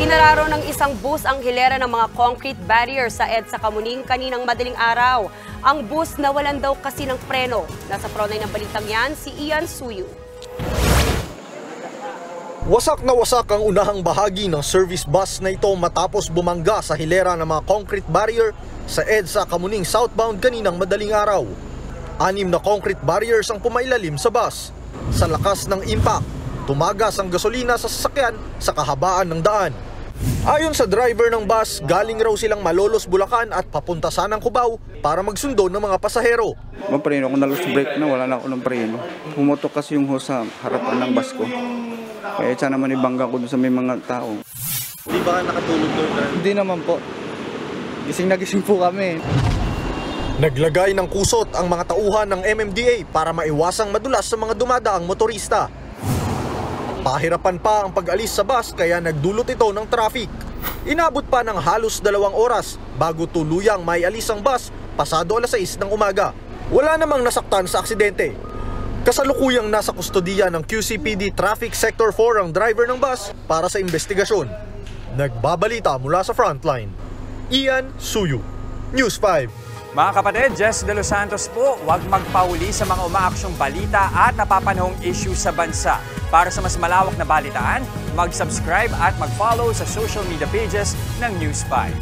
Inararo ng isang bus ang hilera ng mga concrete barrier sa EDSA Kamuning kaninang madaling araw. Ang bus nawalan daw kasi ng preno. Nasa frontline ng balitang yan, si Ian Suyu. Wasak na wasak ang unahang bahagi ng service bus na ito matapos bumangga sa hilera ng mga concrete barrier sa EDSA Kamuning southbound kaninang madaling araw. 6 na concrete barriers ang pumailalim sa bus. Sa lakas ng impact, tumagas ang gasolina sa sasakyan sa kahabaan ng daan. Ayon sa driver ng bus, galing raw silang Malolos, Bulacan at papunta sanang Cubao para magsundo ng mga pasahero. Mapreno ako, na-loose brake na, wala na ako ng preno. Pumutok kasi yung hose sa harapan ng bus ko. Kaya siya naman ibangga ko doon sa may mga tao. Di ba nakatulog doon? Hindi naman po. Gising na gising po kami. Naglagay ng kusot ang mga tauhan ng MMDA para maiwasang madulas sa mga dumadaang motorista. Pahirapan pa ang pag-alis sa bus kaya nagdulot ito ng traffic. Inabot pa ng halos 2 oras bago tuluyang maialis ang bus pasado alas 6 ng umaga. Wala namang nasaktan sa aksidente. Kasalukuyang nasa kustodiya ng QCPD Traffic Sector 4 ang driver ng bus para sa investigasyon. Nagbabalita mula sa frontline. Ian Suyu, News 5. Mga kapatid, Jess De Los Santos po, huwag magpahuli sa mga umaaksyong balita at napapanahong issue sa bansa. Para sa mas malawak na balitaan, mag-subscribe at mag-follow sa social media pages ng News 5.